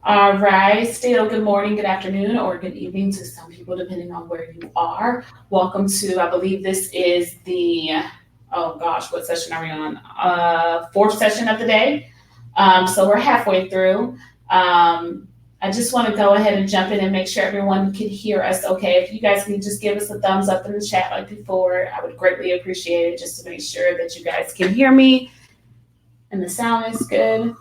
All right, still good morning, good afternoon, or good evening to some people, depending on where you are. Welcome to, I believe this is the, oh gosh, what session are we on? Fourth session of the day. So we're halfway through. I just want to go ahead and jump in and make sure everyone can hear us okay. If you guys can just give us a thumbs up in the chat like before, I would greatly appreciate it just to make sure that you guys can hear me and the sound is good.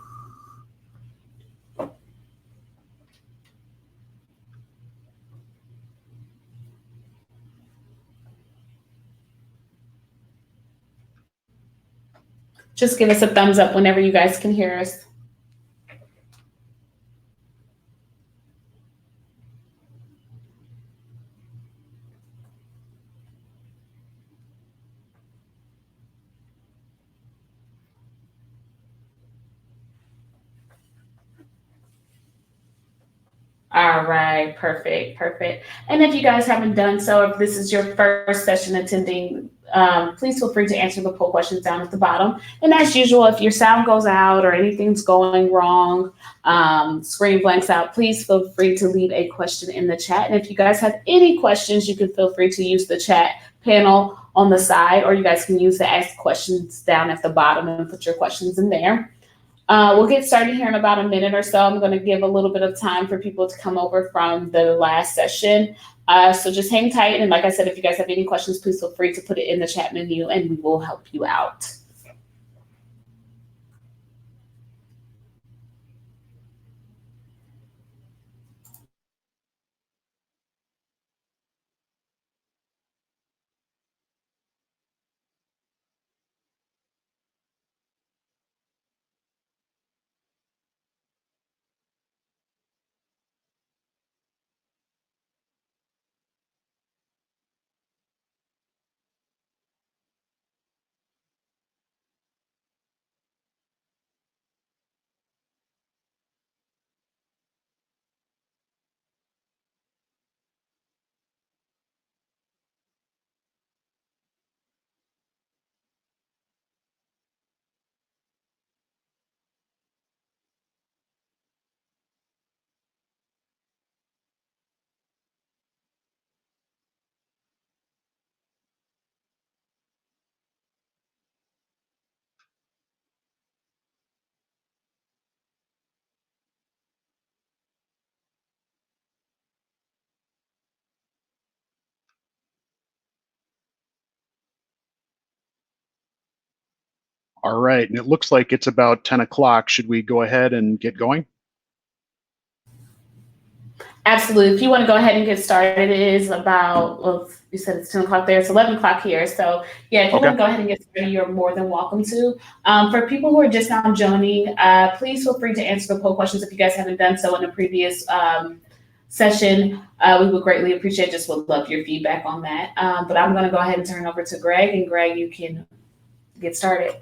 Just give us a thumbs up whenever you guys can hear us. All right, perfect, perfect. And if you guys haven't done so, if this is your first session attending, please feel free to answer the poll questions down at the bottom. And as usual, if your sound goes out or anything's going wrong, screen blanks out, please feel free to leave a question in the chat. And if you guys have any questions, you can feel free to use the chat panel on the side, or you guys can use the ask questions down at the bottom and put your questions in there. We'll get started here in about a minute or so. I'm going to give a little bit of time for people to come over from the last session. So just hang tight. And like I said, if you guys have any questions, please feel free to put it in the chat menu and we will help you out. All right, and it looks like it's about 10 o'clock. Should we go ahead and get going? Absolutely. If you want to go ahead and get started, it is about, well, you said it's 10 o'clock there, it's 11 o'clock here. So yeah, if you want to go ahead and get started, you're more than welcome to. For people who are just now joining, please feel free to answer the poll questions if you guys haven't done so in the previous session. We would greatly appreciate, just would love your feedback on that. But I'm going to go ahead and turn it over to Greg, and Greg, you can get started.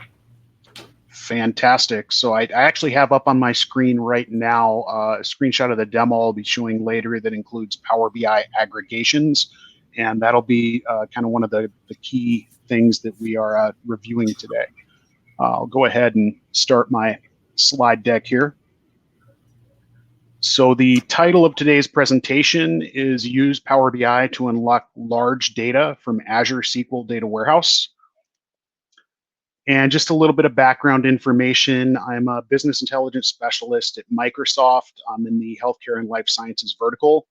Fantastic. So I actually have up on my screen right now a screenshot of the demo I'll be showing later that includes Power BI aggregations. And that'll be kind of one of the key things that we are reviewing today. I'll go ahead and start my slide deck here. So the title of today's presentation is Use Power BI to Unlock Large Data from Azure SQL Data Warehouse. And just a little bit of background information. I'm a business intelligence specialist at Microsoft. I'm in the healthcare and life sciences vertical.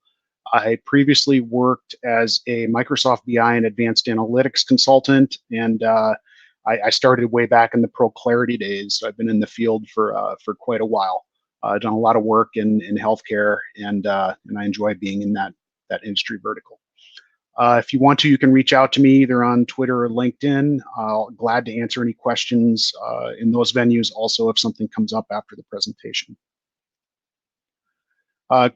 I previously worked as a Microsoft BI and advanced analytics consultant, and I started way back in the Pro Clarity days. So I've been in the field for quite a while. I've done a lot of work in healthcare, and I enjoy being in that industry vertical. If you want to, you can reach out to me either on Twitter or LinkedIn. I'll glad to answer any questions in those venues also if something comes up after the presentation.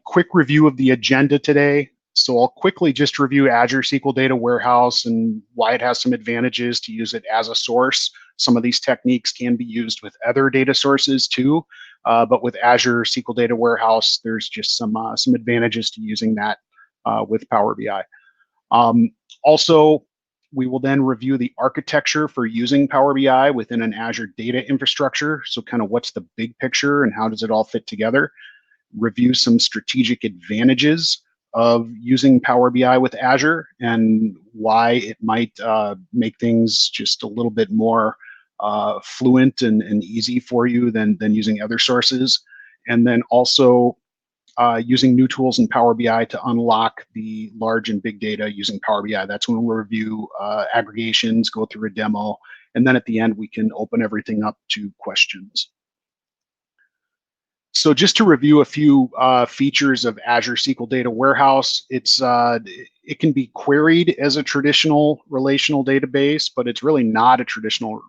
Quick review of the agenda today. So I'll quickly just review Azure SQL Data Warehouse and why it has some advantages to use it as a source. Some of these techniques can be used with other data sources too, but with Azure SQL Data Warehouse, there's just some advantages to using that with Power BI. Also, we will then review the architecture for using Power BI within an Azure data infrastructure. So kind of what's the big picture and how does it all fit together? review some strategic advantages of using Power BI with Azure and why it might make things just a little bit more fluent and easy for you than using other sources. And then also using new tools in Power BI to unlock the large and big data using Power BI. That's when we'll review aggregations, go through a demo, and then at the end, we can open everything up to questions. So just to review a few features of Azure SQL Data Warehouse, it can be queried as a traditional relational database, but it's really not a traditional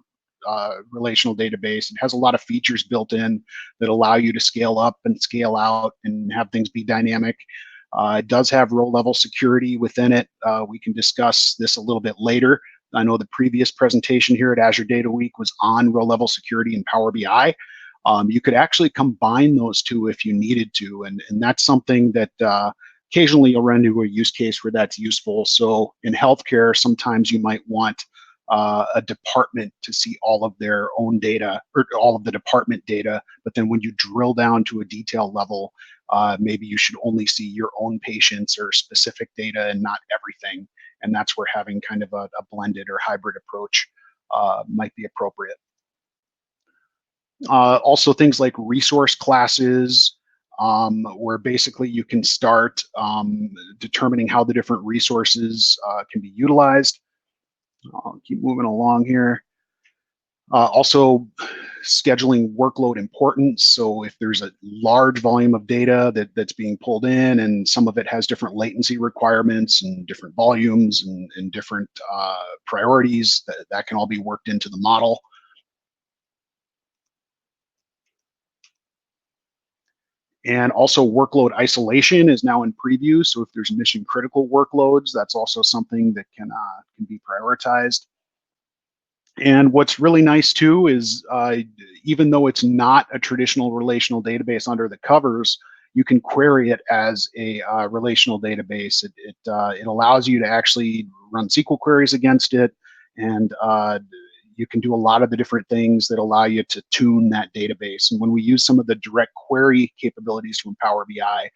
relational database. It has a lot of features built in that allow you to scale up and scale out and have things be dynamic. It does have row level security within it. We can discuss this a little bit later. I know the previous presentation here at Azure Data Week was on row level security in Power BI. You could actually combine those two if you needed to, and that's something that occasionally you'll run into a use case where that's useful. So in healthcare, sometimes you might want a department to see all of their own data or all of the department data, but then when you drill down to a detail level, maybe you should only see your own patients or specific data and not everything. And that's where having kind of a blended or hybrid approach might be appropriate. Also things like resource classes, where basically you can start determining how the different resources can be utilized. I'll keep moving along here. Also scheduling workload importance. So if there's a large volume of data that's being pulled in and some of it has different latency requirements and different volumes and different priorities, that can all be worked into the model. And also workload isolation is now in preview. So if there's mission critical workloads, that's also something that can be prioritized. And what's really nice too is even though it's not a traditional relational database under the covers, you can query it as a relational database. It allows you to actually run SQL queries against it, and you can do a lot of the different things that allow you to tune that database. And when we use some of the direct query capabilities from Power BI,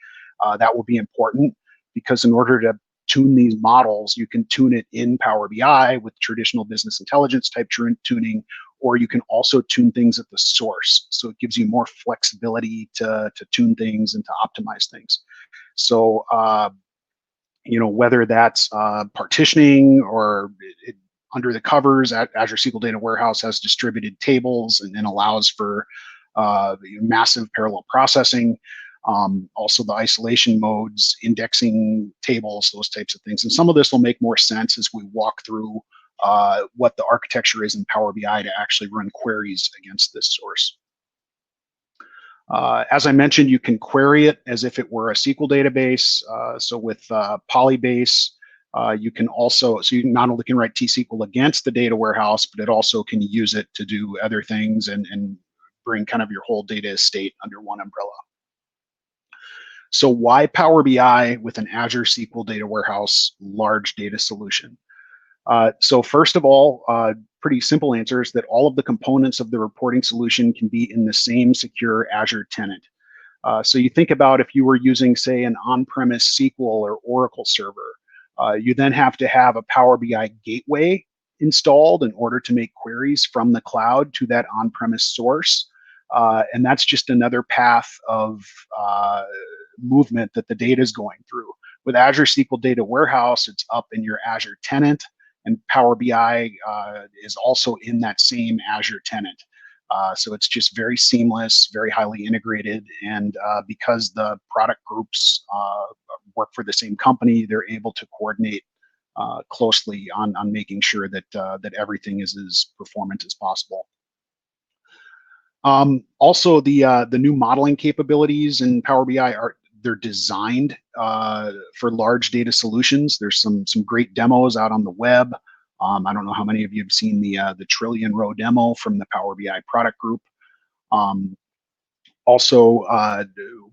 that will be important, because in order to tune these models, you can tune it in Power BI with traditional business intelligence type tuning, or you can also tune things at the source. So it gives you more flexibility to tune things and to optimize things. So, whether that's partitioning or under the covers, Azure SQL Data Warehouse has distributed tables and then allows for massive parallel processing. Also the isolation modes, indexing tables, those types of things. And some of this will make more sense as we walk through what the architecture is in Power BI to actually run queries against this source. As I mentioned, you can query it as if it were a SQL database. So with Polybase, you can also, so you not only can write T-SQL against the data warehouse, but it also can use it to do other things and bring kind of your whole data estate under one umbrella. So why Power BI with an Azure SQL Data Warehouse large data solution? So first of all, pretty simple answer is that all of the components of the reporting solution can be in the same secure Azure tenant. So you think about if you were using, say, an on-premise SQL or Oracle server, you then have to have a Power BI gateway installed in order to make queries from the cloud to that on-premise source. And that's just another path of movement that the data is going through. With Azure SQL Data Warehouse, it's up in your Azure tenant, and Power BI is also in that same Azure tenant. So it's just very seamless, very highly integrated, and because the product groups work for the same company, they're able to coordinate closely on making sure that that everything is as performant as possible. Also, the new modeling capabilities in Power BI they're designed for large data solutions. There's some great demos out on the web. I don't know how many of you have seen the trillion row demo from the Power BI product group. Also,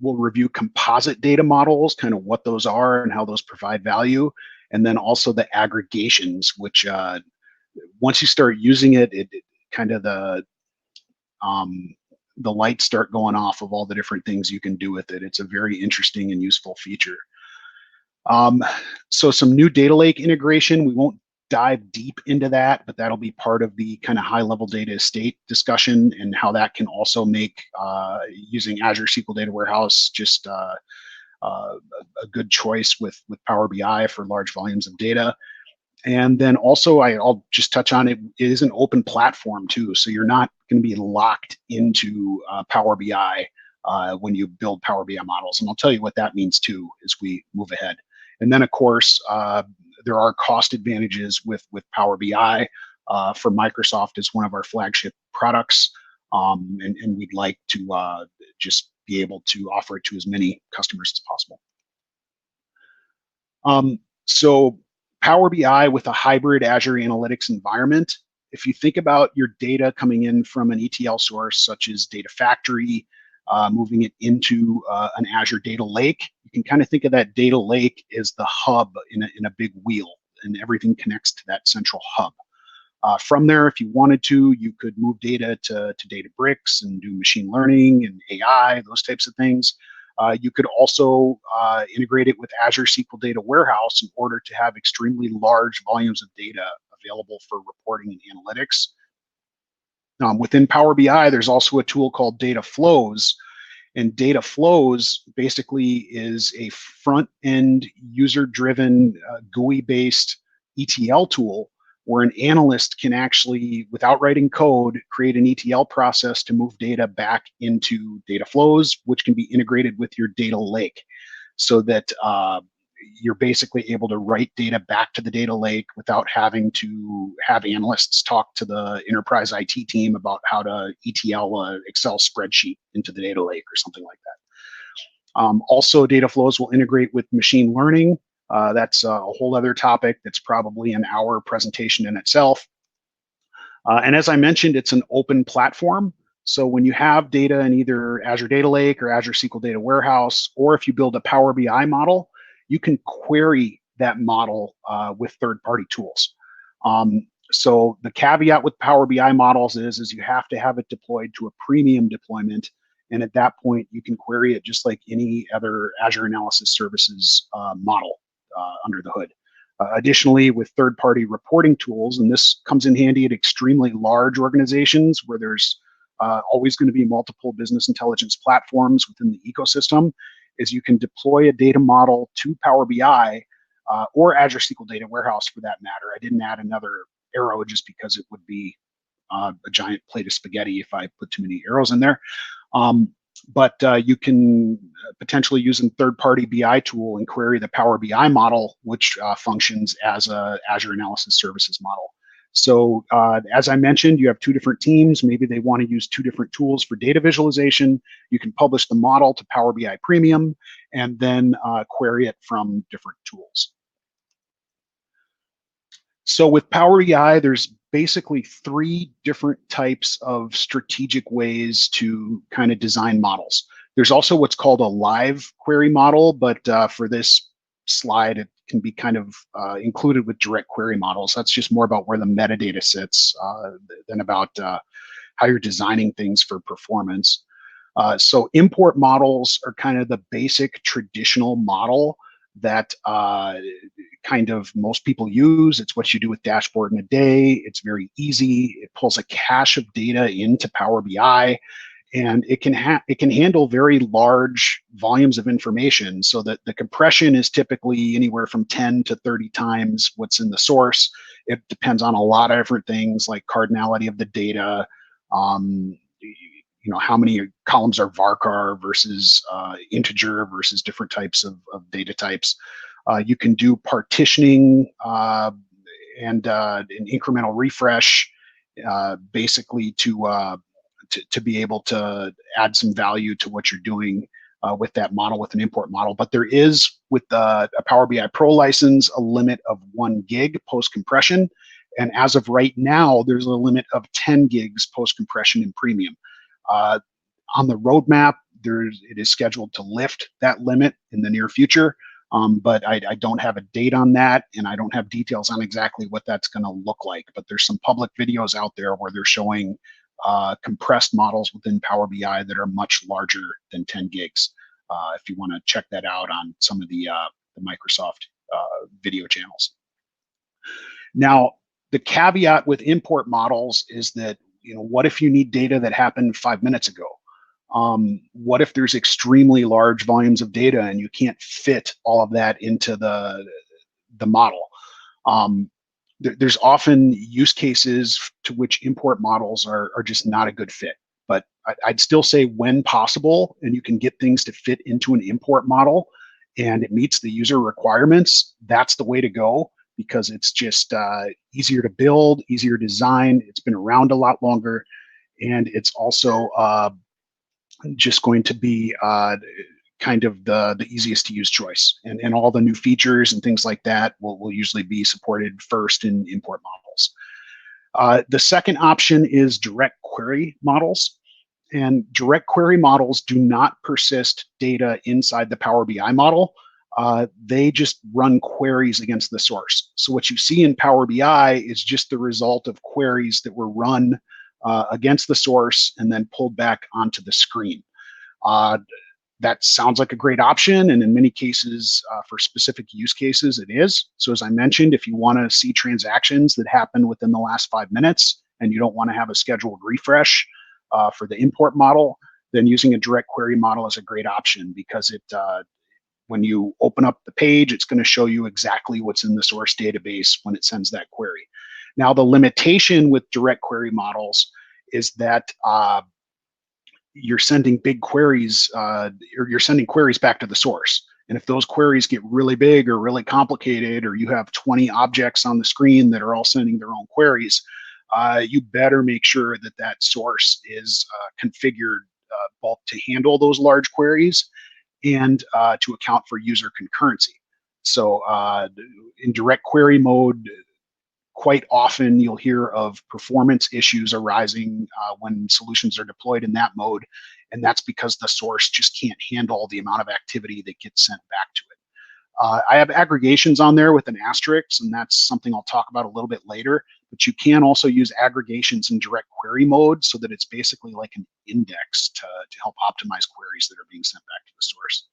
we'll review composite data models, kind of what those are and how those provide value, and then also the aggregations, which once you start using it, kind of the lights start going off of all the different things you can do with it. It's a very interesting and useful feature. So some new data lake integration. We won't dive deep into that, but that'll be part of the kind of high-level data estate discussion and how that can also make using Azure SQL Data Warehouse just a good choice with Power BI for large volumes of data. And then also, I'll just touch on it, it is an open platform too. So you're not going to be locked into Power BI when you build Power BI models. And I'll tell you what that means too as we move ahead. And then of course, there are cost advantages with Power BI for Microsoft as one of our flagship products. And we'd like to just be able to offer it to as many customers as possible. So Power BI with a hybrid Azure Analytics environment. If you think about your data coming in from an ETL source, such as Data Factory, moving it into an Azure data lake, you can kind of think of that data lake as the hub in a big wheel, and everything connects to that central hub. From there, if you wanted to, you could move data to Databricks and do machine learning and AI, those types of things. You could also integrate it with Azure SQL Data Warehouse in order to have extremely large volumes of data available for reporting and analytics. Within Power BI, there's also a tool called Data Flows. And Data Flows basically is a front-end, user-driven, GUI-based ETL tool where an analyst can actually, without writing code, create an ETL process to move data back into data flows, which can be integrated with your data lake so that you're basically able to write data back to the data lake without having to have analysts talk to the enterprise IT team about how to ETL an Excel spreadsheet into the data lake or something like that. Also, data flows will integrate with machine learning. That's a whole other topic that's probably an hour presentation in itself. And as I mentioned, it's an open platform. So when you have data in either Azure Data Lake or Azure SQL Data Warehouse, or if you build a Power BI model, you can query that model with third-party tools. So the caveat with Power BI models is you have to have it deployed to a premium deployment. And at that point, you can query it just like any other Azure Analysis Services model under the hood. Additionally, with third-party reporting tools, and this comes in handy at extremely large organizations where there's always going to be multiple business intelligence platforms within the ecosystem, is you can deploy a data model to Power BI or Azure SQL Data Warehouse for that matter. I didn't add another arrow just because it would be a giant plate of spaghetti if I put too many arrows in there. But you can potentially use a third-party BI tool and query the Power BI model, which functions as a Azure Analysis Services model. So as I mentioned, you have two different teams. Maybe they want to use two different tools for data visualization. You can publish the model to Power BI Premium and then query it from different tools. So with Power BI, there's basically three different types of strategic ways to kind of design models. There's also what's called a live query model, but for this slide, it can be kind of included with direct query models. That's just more about where the metadata sits than about how you're designing things for performance. So import models are kind of the basic traditional model that kind of most people use. It's what you do with Dashboard in a day. It's very easy. It pulls a cache of data into Power BI, and it can handle very large volumes of information, so that the compression is typically anywhere from 10 to 30 times what's in the source. It depends on a lot of different things like cardinality of the data, how many columns are varchar versus integer versus different types of data types. You can do partitioning and an incremental refresh, basically to be able to add some value to what you're doing with that model, with an import model. But there is, with a Power BI Pro license, a limit of 1 gig post-compression. And as of right now, there's a limit of 10 gigs post-compression in Premium. On the roadmap, it is scheduled to lift that limit in the near future, but I don't have a date on that, and I don't have details on exactly what that's going to look like. But there's some public videos out there where they're showing compressed models within Power BI that are much larger than 10 gigs. If you want to check that out on some of the Microsoft video channels. Now, the caveat with import models is that, what if you need data that happened 5 minutes ago? What if there's extremely large volumes of data and you can't fit all of that into the model? There's often use cases to which import models are just not a good fit. But I'd still say when possible, and you can get things to fit into an import model and it meets the user requirements, that's the way to go, because it's just easier to build, easier to design. It's been around a lot longer, and it's also just going to be kind of the easiest to use choice. And all the new features and things like that will usually be supported first in import models. The second option is direct query models. And direct query models do not persist data inside the Power BI model. They just run queries against the source. So what you see in Power BI is just the result of queries that were run against the source and then pulled back onto the screen. That sounds like a great option, and in many cases, for specific use cases, it is. So as I mentioned, if you want to see transactions that happen within the last 5 minutes and you don't want to have a scheduled refresh for the import model, then using a direct query model is a great option, because it when you open up the page, it's going to show you exactly what's in the source database when it sends that query. Now, the limitation with direct query models is that you're sending big queries, or you're sending queries back to the source. And if those queries get really big or really complicated, or you have 20 objects on the screen that are all sending their own queries, you better make sure that that source is configured both to handle those large queries and to account for user concurrency. So in direct query mode, quite often you'll hear of performance issues arising when solutions are deployed in that mode, and that's because the source just can't handle the amount of activity that gets sent back to it. I have aggregations on there with an asterisk, and that's something I'll talk about a little bit later, but you can also use aggregations in direct query mode so that it's basically like an index to help optimize queries that are being sent back to the source.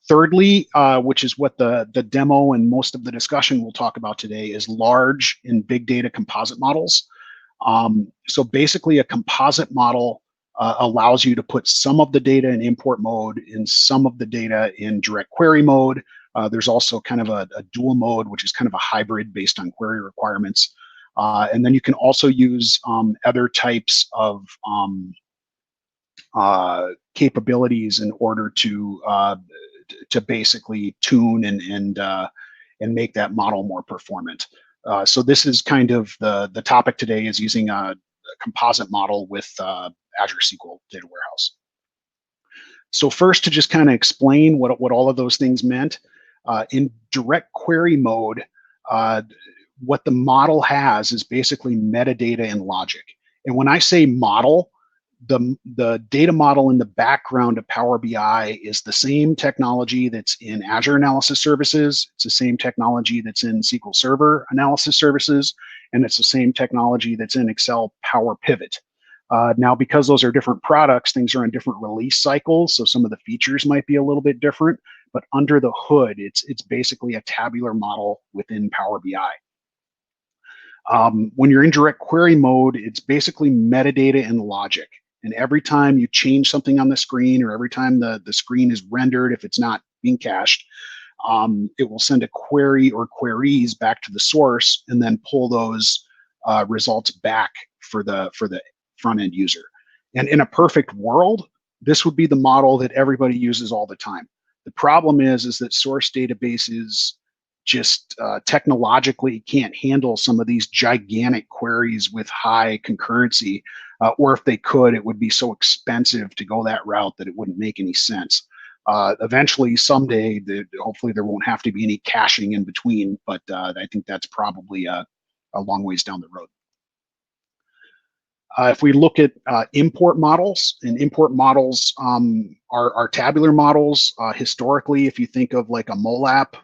Thirdly, which is what the demo and most of the discussion we'll talk about today, is large and big data composite models. So basically, a composite model allows you to put some of the data in import mode and some of the data in direct query mode. There's also kind of a dual mode, which is kind of a hybrid based on query requirements. And then you can also use other types of capabilities in order to basically tune and make that model more performant. So this is kind of the topic today, is using a composite model with Azure SQL Data Warehouse. So first, to just kind of explain what all of those things meant, in direct query mode, what the model has is basically metadata and logic. And when I say model, the data model in the background of Power BI is the same technology that's in Azure Analysis Services. It's the same technology that's in SQL Server Analysis Services, and it's the same technology that's in Excel Power Pivot. Now, because those are different products, things are in different release cycles, so some of the features might be a little bit different, but under the hood, it's basically a tabular model within Power BI. When you're in direct query mode, it's basically metadata and logic. And every time you change something on the screen, or every time the screen is rendered, if it's not being cached, it will send a query or queries back to the source and then pull those results back for the front end user. And in a perfect world, this would be the model that everybody uses all the time. The problem is that source databases just technologically can't handle some of these gigantic queries with high concurrency, or if they could, it would be so expensive to go that route that it wouldn't make any sense. Eventually, someday, hopefully there won't have to be any caching in between, but I think that's probably a long ways down the road. If we look at import models, and import models are tabular models. Historically, if you think of like a MOLAP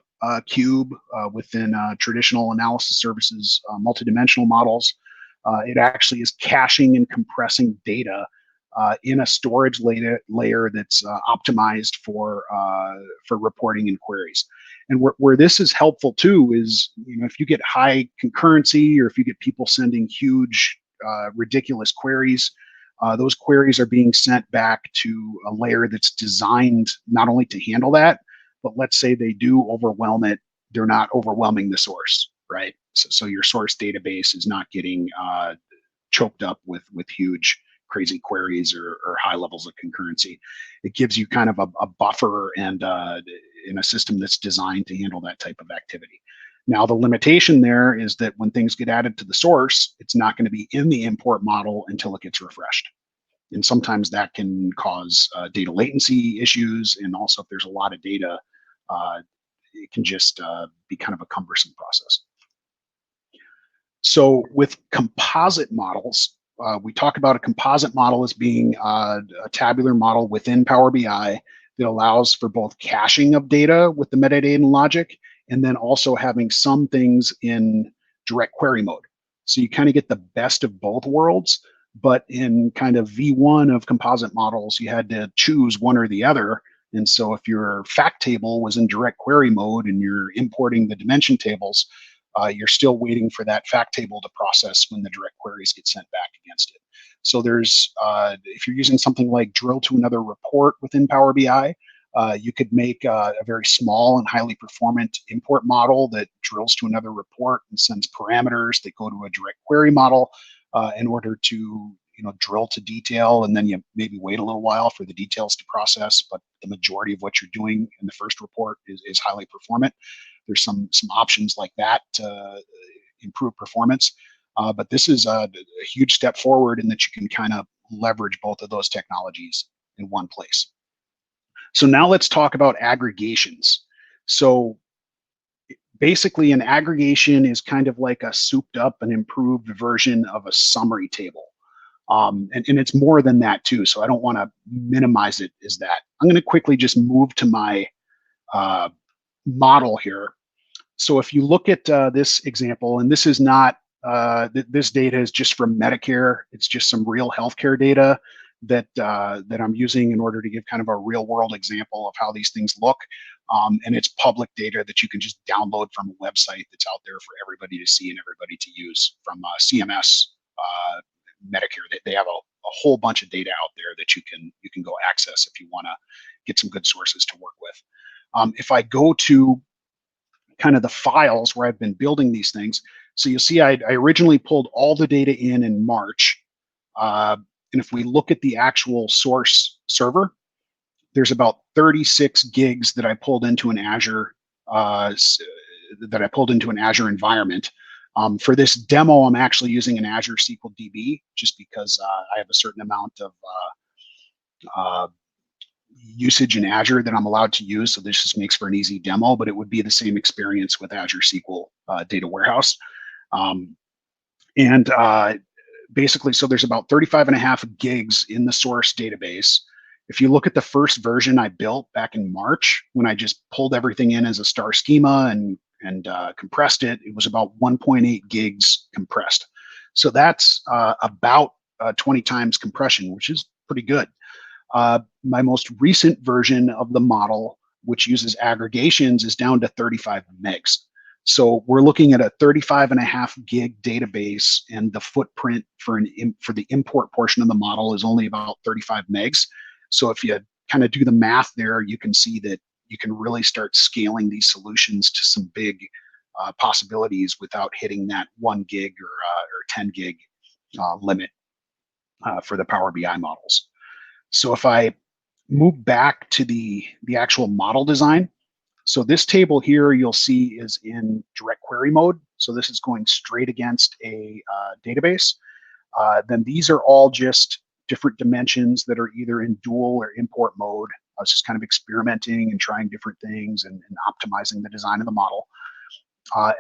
cube within traditional analysis services, multidimensional models, It actually is caching and compressing data in a storage layer that's optimized for reporting and queries. And where this is helpful too is, if you get high concurrency, or if you get people sending huge, ridiculous queries, those queries are being sent back to a layer that's designed not only to handle that, but let's say they do overwhelm it, they're not overwhelming the source, right? So your source database is not getting choked up with huge, crazy queries or high levels of concurrency. It gives you kind of a buffer and in a system that's designed to handle that type of activity. Now, the limitation there is that when things get added to the source, it's not going to be in the import model until it gets refreshed. And sometimes that can cause data latency issues. And also, if there's a lot of data, it can just be kind of a cumbersome process. So with composite models, we talk about a composite model as being a tabular model within Power BI that allows for both caching of data with the metadata and logic, and then also having some things in direct query mode. So you kind of get the best of both worlds, but in kind of V1 of composite models, you had to choose one or the other. And so if your fact table was in direct query mode and you're importing the dimension tables, you're still waiting for that fact table to process when the direct queries get sent back against it. So there's, if you're using something like drill to another report within Power BI, you could make a very small and highly performant import model that drills to another report and sends parameters that go to a direct query model in order to drill to detail, and then you maybe wait a little while for the details to process. But the majority of what you're doing in the first report is highly performant. There's some options like that to improve performance. But this is a huge step forward in that you can kind of leverage both of those technologies in one place. So now let's talk about aggregations. So basically, an aggregation is kind of like a souped up and improved version of a summary table. And it's more than that too. So I don't want to minimize it as that. I'm going to quickly just move to my model here. So if you look at this example, and this is not, this data is just from Medicare. It's just some real healthcare data that I'm using in order to give kind of a real world example of how these things look. And it's public data that you can just download from a website that's out there for everybody to see and everybody to use from CMS, Medicare. They have a whole bunch of data out there that you can go access if you want to get some good sources to work with. If I go to kind of the files where I've been building these things, so you'll see I originally pulled all the data in March. And if we look at the actual source server, there's about 36 gigs that I pulled into an Azure environment. For this demo, I'm actually using an Azure SQL DB just because I have a certain amount of usage in Azure that I'm allowed to use. So this just makes for an easy demo, but it would be the same experience with Azure SQL Data Warehouse. Basically, so there's about 35.5 gigs in the source database. If you look at the first version I built back in March, when I just pulled everything in as a star schema and compressed it, it was about 1.8 gigs compressed. So that's about 20 times compression, which is pretty good. My most recent version of the model, which uses aggregations, is down to 35 megs. So we're looking at a 35.5 gig database, and the footprint for the import portion of the model is only about 35 megs. So if you kind of do the math there, you can see that you can really start scaling these solutions to some big possibilities without hitting that 1 gig or 10 gig limit for the Power BI models. So if I move back to the actual model design, so this table here you'll see is in direct query mode. So this is going straight against a database. Then these are all just different dimensions that are either in dual or import mode. I was just kind of experimenting and trying different things and optimizing the design of the model.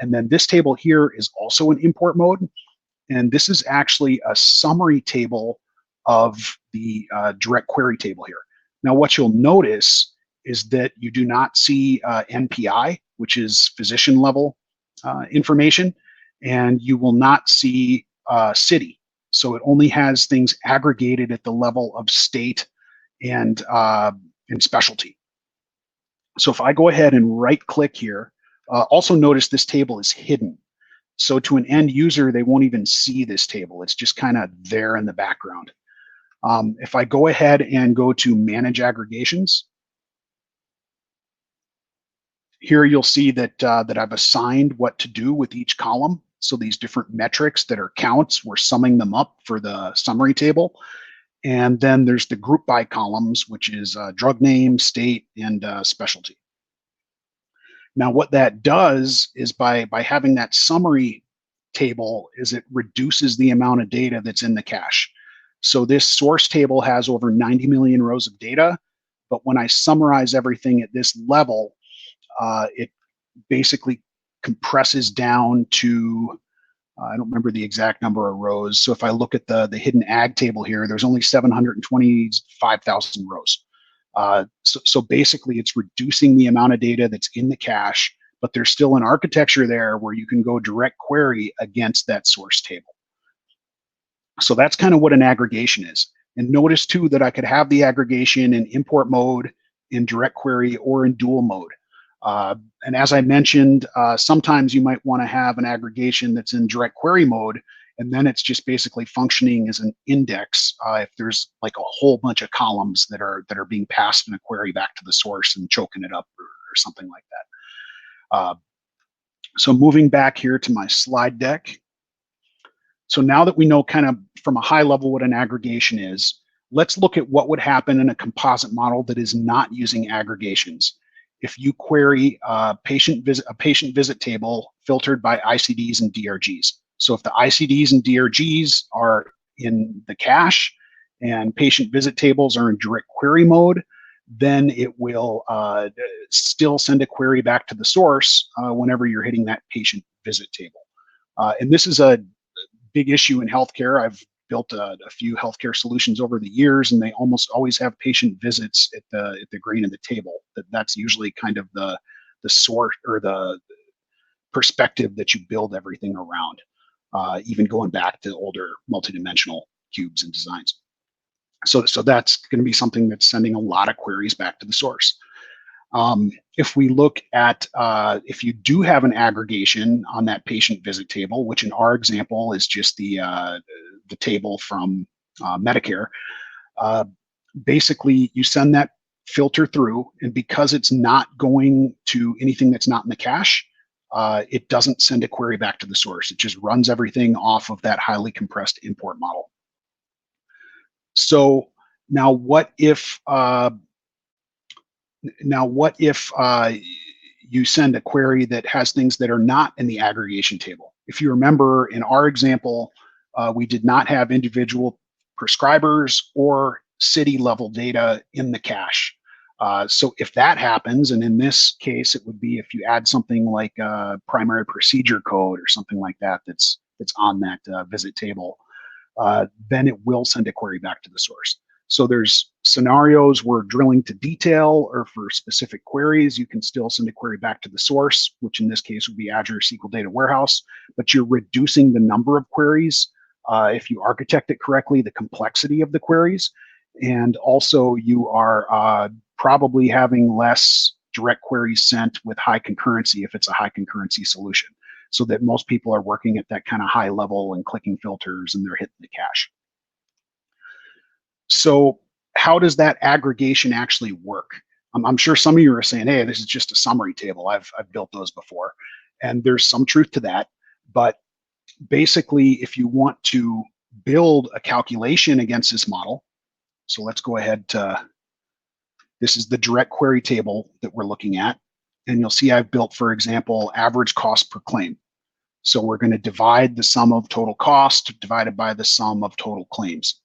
And then this table here is also in import mode. And this is actually a summary table of the direct query table here. Now, what you'll notice is that you do not see NPI, which is physician level information, and you will not see city. So it only has things aggregated at the level of state and specialty. So if I go ahead and right click here, also notice this table is hidden. So to an end user, they won't even see this table. It's just kind of there in the background. If I go ahead and go to Manage Aggregations, here you'll see that that I've assigned what to do with each column. So these different metrics that are counts, we're summing them up for the summary table. And then there's the group by columns, which is drug name, state, and specialty. Now, what that does is by having that summary table is it reduces the amount of data that's in the cache. So this source table has over 90 million rows of data, but when I summarize everything at this level, it basically compresses down to, I don't remember the exact number of rows. So if I look at the hidden ag table here, there's only 725,000 rows. So basically it's reducing the amount of data that's in the cache, but there's still an architecture there where you can go direct query against that source table. So that's kind of what an aggregation is. And notice too that I could have the aggregation in import mode, in direct query, or in dual mode. And as I mentioned, sometimes you might want to have an aggregation that's in direct query mode, and then it's just basically functioning as an index if there's like a whole bunch of columns that are being passed in a query back to the source and choking it up or something like that. So moving back here to my slide deck. So now that we know kind of from a high level what an aggregation is, let's look at what would happen in a composite model that is not using aggregations. If you query a patient visit table filtered by ICDs and DRGs. So if the ICDs and DRGs are in the cache and patient visit tables are in direct query mode, then it will still send a query back to the source whenever you're hitting that patient visit table. And this is a big issue in healthcare. I've built a few healthcare solutions over the years, and they almost always have patient visits at the grain of the table. That's usually kind of the sort or the perspective that you build everything around, even going back to older multidimensional cubes and designs. So that's going to be something that's sending a lot of queries back to the source. If we look at, if you do have an aggregation on that patient visit table, which in our example is just the table from Medicare, basically you send that filter through, and because it's not going to anything that's not in the cache, it doesn't send a query back to the source. It just runs everything off of that highly compressed import model. So now what if you send a query that has things that are not in the aggregation table? If you remember in our example, we did not have individual prescribers or city level data in the cache. So if that happens, and in this case, it would be if you add something like a primary procedure code or something like that that's on that visit table, then it will send a query back to the source. So there's scenarios where drilling to detail or for specific queries, you can still send a query back to the source, which in this case would be Azure SQL Data Warehouse, but you're reducing the number of queries. If you architect it correctly, the complexity of the queries, and also you are probably having less direct queries sent with high concurrency if it's a high concurrency solution, so that most people are working at that kind of high level and clicking filters and they're hitting the cache. So how does that aggregation actually work? I'm sure some of you are saying, hey, this is just a summary table. I've built those before. And there's some truth to that. But basically, if you want to build a calculation against this model, so let's go ahead to, this is the direct query table that we're looking at. And you'll see I've built, for example, average cost per claim. So we're going to divide the sum of total cost divided by the sum of total claims.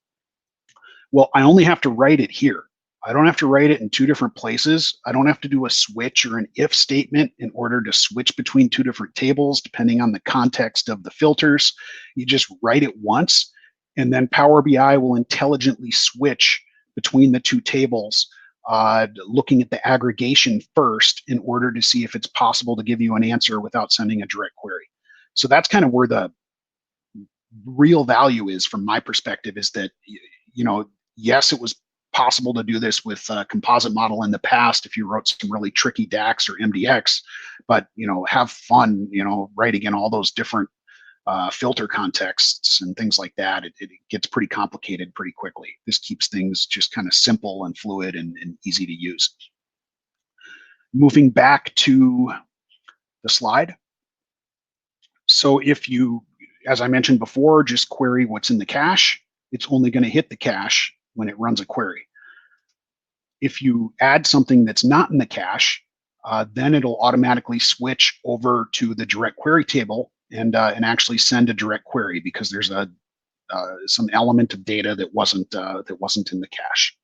Well, I only have to write it here. I don't have to write it in two different places. I don't have to do a switch or an if statement in order to switch between two different tables, depending on the context of the filters. You just write it once, and then Power BI will intelligently switch between the two tables, looking at the aggregation first in order to see if it's possible to give you an answer without sending a direct query. So that's kind of where the real value is, from my perspective, is that, yes, it was possible to do this with a composite model in the past if you wrote some really tricky DAX or MDX, but have fun, writing in all those different filter contexts and things like that. It gets pretty complicated pretty quickly. This keeps things just kind of simple and fluid and easy to use. Moving back to the slide. So if you, as I mentioned before, just query what's in the cache, it's only going to hit the cache when it runs a query. If you add something that's not in the cache, then it'll automatically switch over to the direct query table and actually send a direct query, because there's some element of data that wasn't in the cache.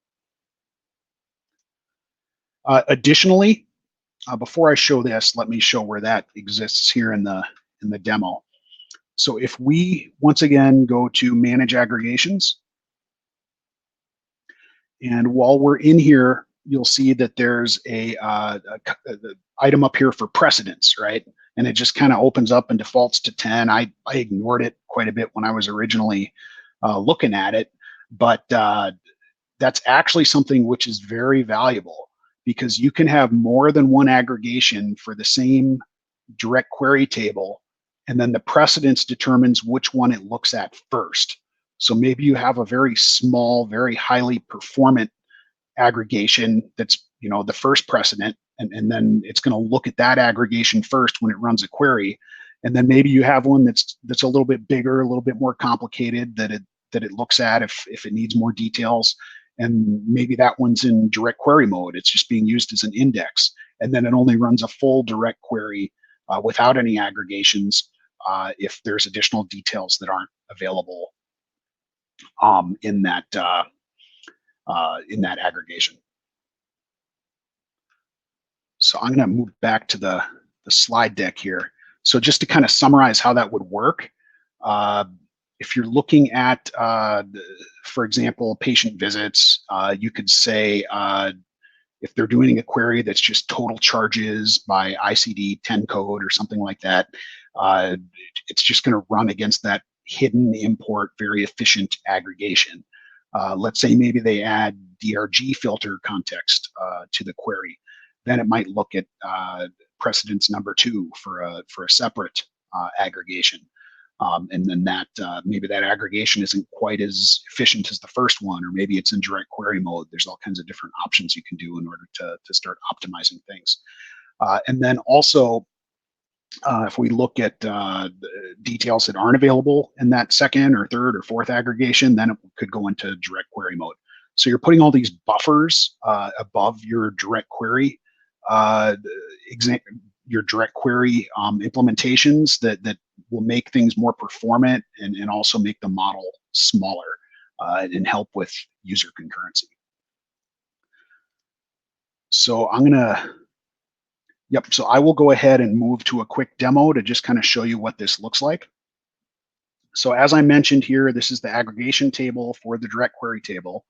Additionally, before I show this, let me show where that exists here in the demo. So if we once again go to Manage Aggregations, and while we're in here, you'll see that there's a item up here for precedence, right? And it just kind of opens up and defaults to 10. I ignored it quite a bit when I was originally looking at it, but that's actually something which is very valuable, because you can have more than one aggregation for the same direct query table, and then the precedence determines which one it looks at first. So maybe you have a very small, very highly performant aggregation that's the first precedent, and then it's going to look at that aggregation first when it runs a query. And then maybe you have one that's a little bit bigger, a little bit more complicated, that it looks at if it needs more details. And maybe that one's in direct query mode. It's just being used as an index. And then it only runs a full direct query without any aggregations if there's additional details that aren't available in that aggregation. So I'm going to move back to the slide deck here. So just to kind of summarize how that would work, if you're looking at, for example, patient visits, you could say if they're doing a query that's just total charges by ICD-10 code or something like that, it's just going to run against that hidden import, very efficient aggregation. Let's say maybe they add DRG filter context to the query. Then it might look at precedence number 2 for a separate aggregation. And then that maybe that aggregation isn't quite as efficient as the first one, or maybe it's in direct query mode. There's all kinds of different options you can do in order to start optimizing things. And then also, if we look at details that aren't available in that second or third or fourth aggregation, then it could go into direct query mode. So you're putting all these buffers above your direct query implementations that will make things more performant and also make the model smaller and help with user concurrency. So so I will go ahead and move to a quick demo to just kind of show you what this looks like. So as I mentioned here, this is the aggregation table for the direct query table.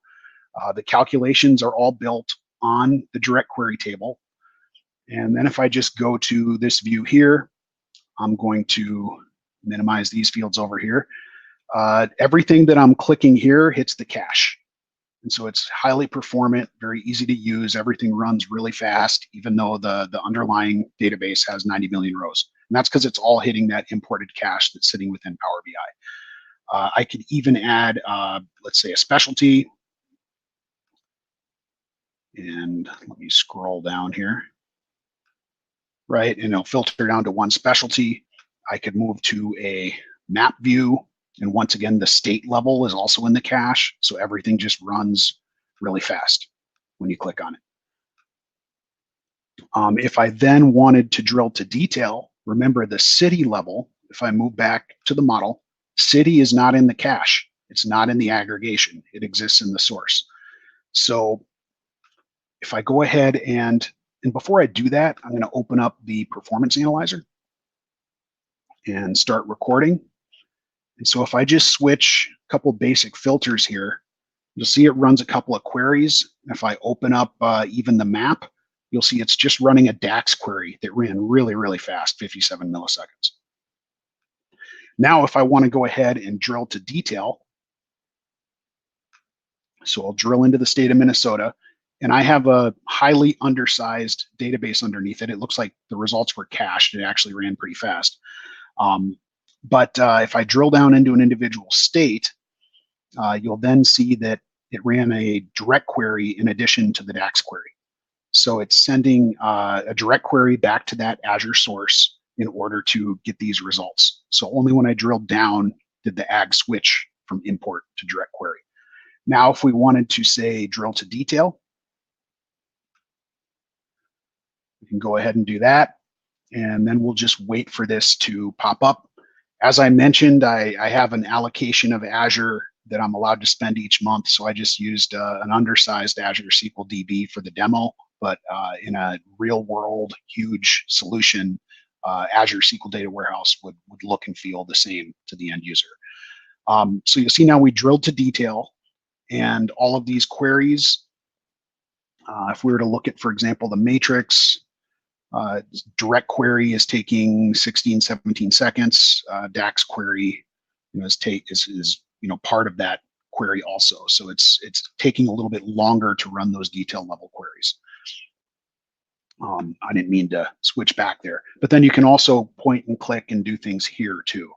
The calculations are all built on the direct query table. And then if I just go to this view here, I'm going to minimize these fields over here. Everything that I'm clicking here hits the cache. And so it's highly performant, very easy to use. Everything runs really fast, even though the underlying database has 90 million rows. And that's because it's all hitting that imported cache that's sitting within Power BI. I could even add, let's say, a specialty. And let me scroll down here. Right, and it'll filter down to one specialty. I could move to a map view, and once again, the state level is also in the cache, so everything just runs really fast when you click on it. If I then wanted to drill to detail, remember the city level, if I move back to the model, city is not in the cache. It's not in the aggregation. It exists in the source. So if I go ahead and before I do that, I'm going to open up the performance analyzer and start recording. And so if I just switch a couple basic filters here, you'll see it runs a couple of queries. If I open up even the map, you'll see it's just running a DAX query that ran really, really fast, 57 milliseconds. Now, if I want to go ahead and drill to detail, so I'll drill into the state of Minnesota, and I have a highly undersized database underneath it. It looks like the results were cached. It actually ran pretty fast. But if I drill down into an individual state, you'll then see that it ran a direct query in addition to the DAX query. So it's sending a direct query back to that Azure source in order to get these results. So only when I drilled down did the Ag switch from import to direct query. Now, if we wanted to say drill to detail, we can go ahead and do that. And then we'll just wait for this to pop up. As I mentioned, I have an allocation of Azure that I'm allowed to spend each month. So I just used an undersized Azure SQL DB for the demo, but in a real world, huge solution, Azure SQL Data Warehouse would look and feel the same to the end user. So you'll see now we drilled to detail, and all of these queries, if we were to look at, for example, the matrix, direct query is taking 16, 17 seconds. DAX query is part of that query also. So it's taking a little bit longer to run those detail level queries. I didn't mean to switch back there, but then you can also point and click and do things here too.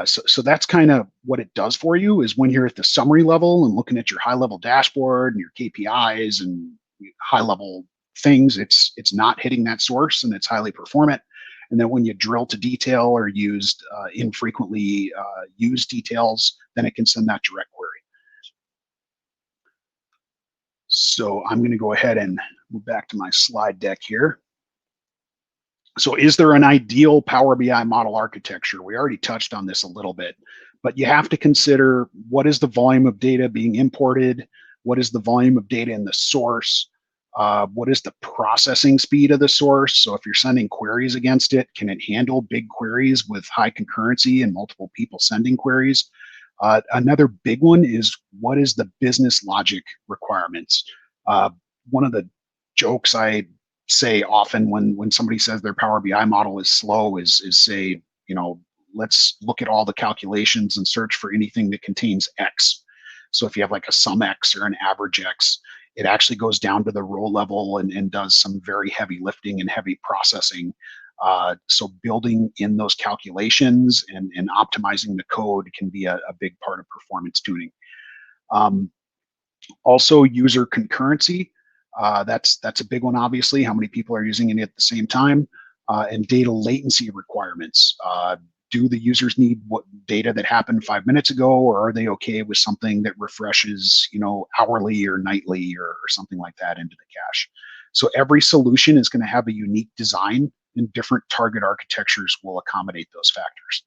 So that's kind of what it does for you, is when you're at the summary level and looking at your high level dashboard and your KPIs and high level things, it's not hitting that source and it's highly performant. And then when you drill to detail or used infrequently used details, then it can send that direct query. So I'm going to go ahead and move back to my slide deck here. So is there an ideal Power BI model architecture? We already touched on this a little bit, but you have to consider what is the volume of data being imported, what is the volume of data in the source, what is the processing speed of the source? So if you're sending queries against it, can it handle big queries with high concurrency and multiple people sending queries? Another big one is, what is the business logic requirements? One of the jokes I say often when somebody says their Power BI model is slow is say, let's look at all the calculations and search for anything that contains X. So if you have like a sum X or an average X, it actually goes down to the row level and does some very heavy lifting and heavy processing. So building in those calculations and optimizing the code can be a big part of performance tuning. Also, user concurrency. That's a big one, obviously. How many people are using it at the same time? And data latency requirements. Do the users need what data that happened 5 minutes ago, or are they okay with something that refreshes, hourly or nightly or something like that into the cache? So every solution is going to have a unique design, and different target architectures will accommodate those factors.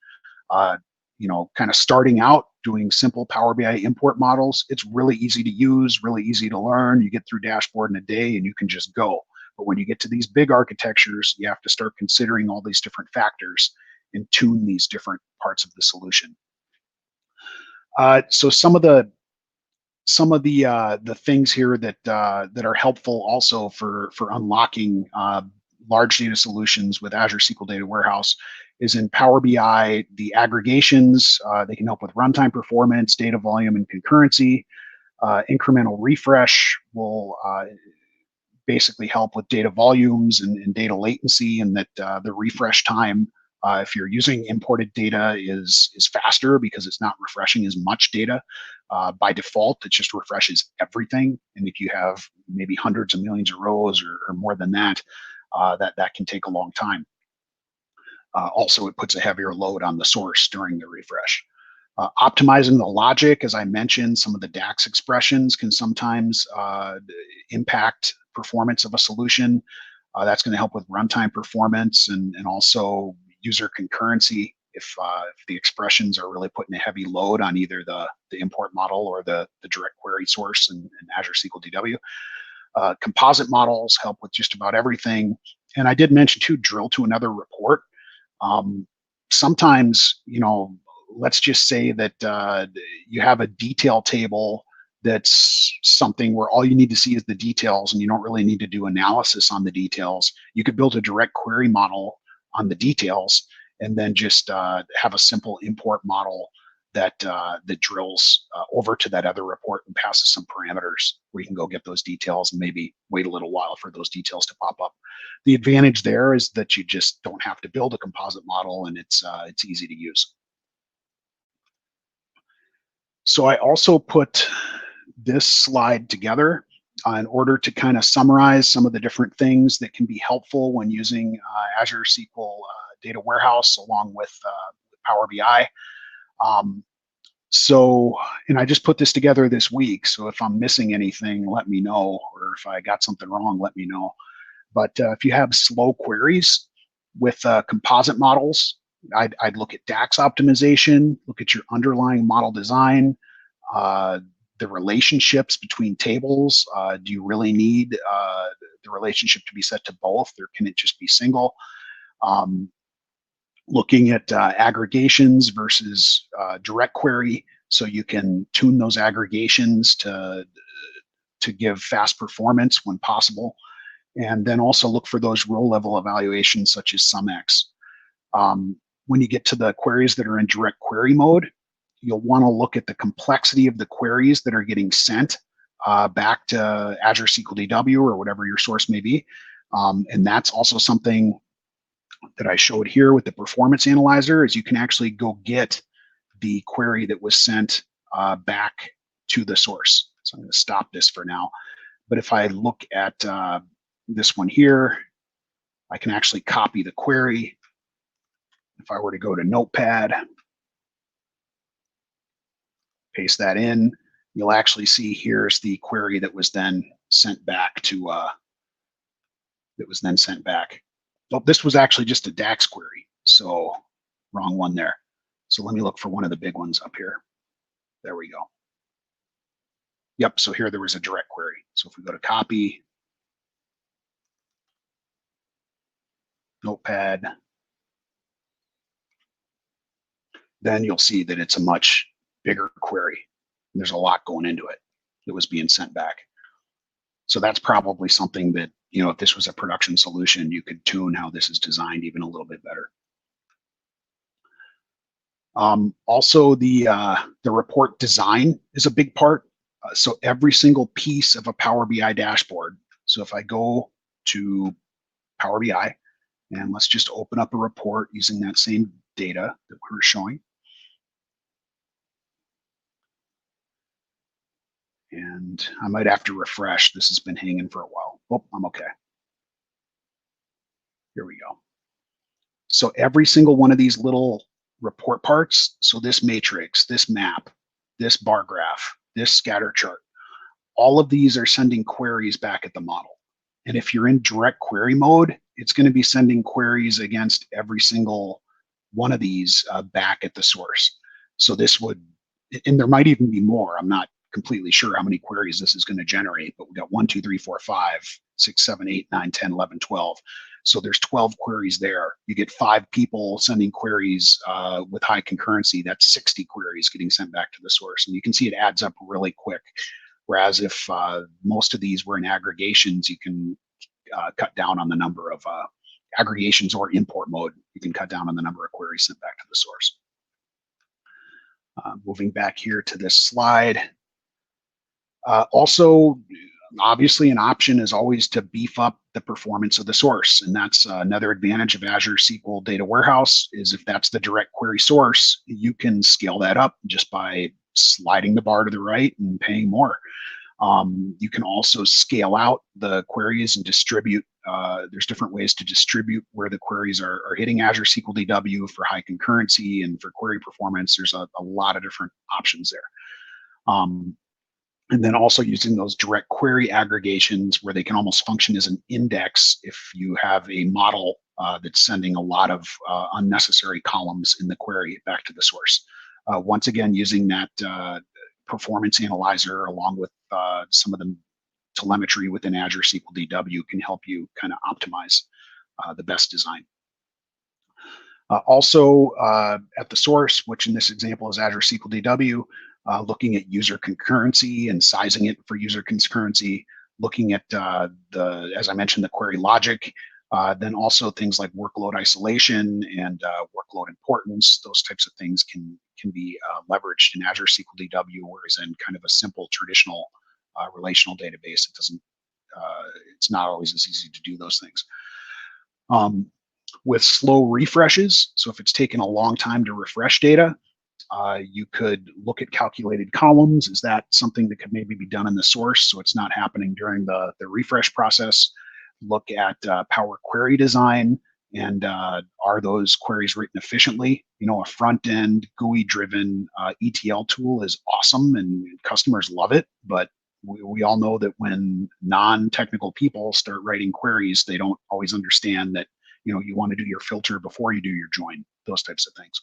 Kind of starting out doing simple Power BI import models, it's really easy to use, really easy to learn. You get through dashboard in a day and you can just go. But when you get to these big architectures, you have to start considering all these different factors and tune these different parts of the solution. So some of the things here that are helpful also for unlocking large data solutions with Azure SQL Data Warehouse is in Power BI, the aggregations. They can help with runtime performance, data volume, and concurrency. Incremental refresh will basically help with data volumes and data latency, and that the refresh time, if you're using imported data, is faster because it's not refreshing as much data. By default, it just refreshes everything. And if you have maybe hundreds of millions of rows or more than that, that can take a long time. Also, it puts a heavier load on the source during the refresh. Optimizing the logic, as I mentioned, some of the DAX expressions can sometimes impact performance of a solution. That's going to help with runtime performance and also user concurrency if the expressions are really putting a heavy load on either the import model or the direct query source in Azure SQL DW. Composite models help with just about everything. And I did mention too, drill to another report. Sometimes, let's just say that you have a detail table that's something where all you need to see is the details and you don't really need to do analysis on the details. You could build a direct query model on the details and then just have a simple import model that drills over to that other report and passes some parameters where you can go get those details and maybe wait a little while for those details to pop up. The advantage there is that you just don't have to build a composite model, and it's easy to use. So I also put this slide together in order to kind of summarize some of the different things that can be helpful when using Azure SQL Data Warehouse along with Power BI. And I just put this together this week, so if I'm missing anything, let me know, or if I got something wrong, let me know. But if you have slow queries with composite models, I'd look at DAX optimization, look at your underlying model design, the relationships between tables. Do you really need the relationship to be set to both, or can it just be single? Looking at aggregations versus direct query, so you can tune those aggregations to give fast performance when possible. And then also look for those row level evaluations such as SumX. When you get to the queries that are in direct query mode, you'll want to look at the complexity of the queries that are getting sent back to Azure SQL DW or whatever your source may be. And that's also something that I showed here with the performance analyzer, is you can actually go get the query that was sent back to the source. So I'm going to stop this for now. But if I look at this one here, I can actually copy the query. If I were to go to Notepad, paste that in, you'll actually see here's the query that was then sent back to Oh, this was actually just a DAX query, so wrong one there. So let me look for one of the big ones up here. There we go. Yep, so here there was a direct query. So if we go to copy, Notepad, then you'll see that it's a much bigger query. There's a lot going into it that was being sent back. So that's probably something that, you know, if this was a production solution, you could tune how this is designed even a little bit better. Also, the report design is a big part. So every single piece of a Power BI dashboard. So if I go to Power BI, and let's just open up a report using that same data that we were showing. And I might have to refresh. This has been hanging for a while. Oh, I'm okay. Here we go. So every single one of these little report parts, so this matrix, this map, this bar graph, this scatter chart, all of these are sending queries back at the model. And if you're in direct query mode, it's going to be sending queries against every single one of these back at the source. So this would, and there might even be more. I'm not completely sure how many queries this is going to generate, but we got 1, 2, 3, 4, 5, 6, 7, 8, 9, 10, 11, 12. So there's 12 queries there. You get 5 people sending queries with high concurrency. That's 60 queries getting sent back to the source. And you can see it adds up really quick. Whereas if most of these were in aggregations, you can cut down on the number of aggregations, or import mode. You can cut down on the number of queries sent back to the source. Moving back here to this slide. Also, obviously, an option is always to beef up the performance of the source. And that's another advantage of Azure SQL Data Warehouse, is if that's the direct query source, you can scale that up just by sliding the bar to the right and paying more. You can also scale out the queries and distribute. There's different ways to distribute where the queries are hitting Azure SQL DW for high concurrency and for query performance. There's a lot of different options there. And then also using those direct query aggregations where they can almost function as an index if you have a model that's sending a lot of unnecessary columns in the query back to the source. Once again, using that performance analyzer along with some of the telemetry within Azure SQL DW can help you kind of optimize the best design. Also, at the source, which in this example is Azure SQL DW, looking at user concurrency and sizing it for user concurrency, looking at as I mentioned, the query logic, Then also things like workload isolation and workload importance, those types of things can be leveraged in Azure SQL DW, whereas in kind of a simple traditional relational database, it's not always as easy to do those things. With slow refreshes, so if it's taken a long time to refresh data, you could look at calculated columns. Is that something that could maybe be done in the source so it's not happening during the refresh process? Look at Power Query design, and are those queries written efficiently? You know, a front-end GUI-driven ETL tool is awesome, and customers love it, but we all know that when non-technical people start writing queries, they don't always understand that, you know, you want to do your filter before you do your join, those types of things.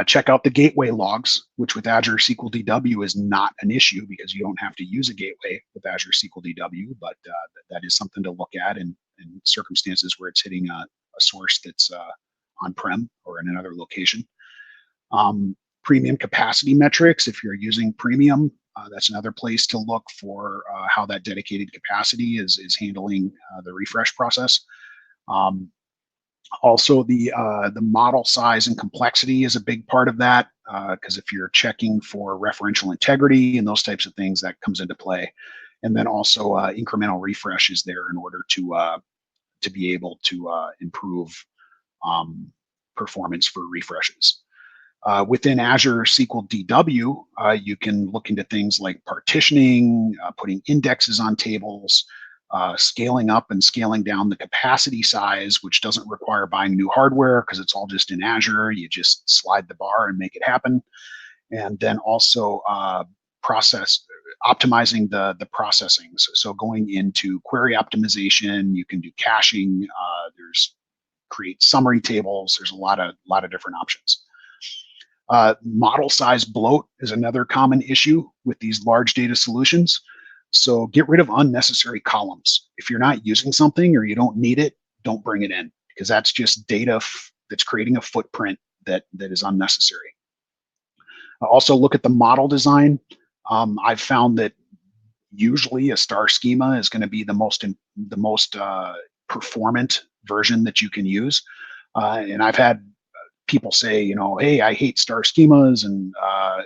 Check out the gateway logs, which with Azure SQL DW is not an issue because you don't have to use a gateway with Azure SQL DW, but that is something to look at in circumstances where it's hitting a source that's on-prem or in another location. Premium capacity metrics, if you're using premium, that's another place to look for how that dedicated capacity is handling the refresh process. Also, the model size and complexity is a big part of that, because if you're checking for referential integrity and those types of things, that comes into play. And then also incremental refresh is there in order to be able to improve performance for refreshes. Within Azure SQL DW, you can look into things like partitioning, putting indexes on tables, scaling up and scaling down the capacity size, which doesn't require buying new hardware because it's all just in Azure. You just slide the bar and make it happen. And then also optimizing the processing. So going into query optimization, you can do caching. There's create summary tables. There's a lot of different options. Model size bloat is another common issue with these large data solutions. So get rid of unnecessary columns. If you're not using something or you don't need it, don't bring it in, because that's just data that's creating a footprint that is unnecessary. Also look at the model design. I've found that usually a star schema is going to be the most performant version that you can use. And I've had people say, you know, hey, I hate star schemas, and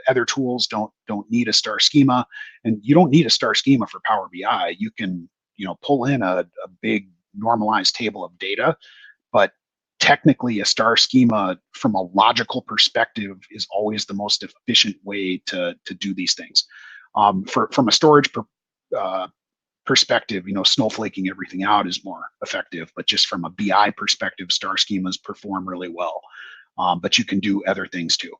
other tools don't need a star schema. And you don't need a star schema for Power BI. You can, you know, pull in a big normalized table of data, but technically a star schema from a logical perspective is always the most efficient way to do these things. From a storage perspective, you know, snowflaking everything out is more effective, but just from a BI perspective, star schemas perform really well. But you can do other things too.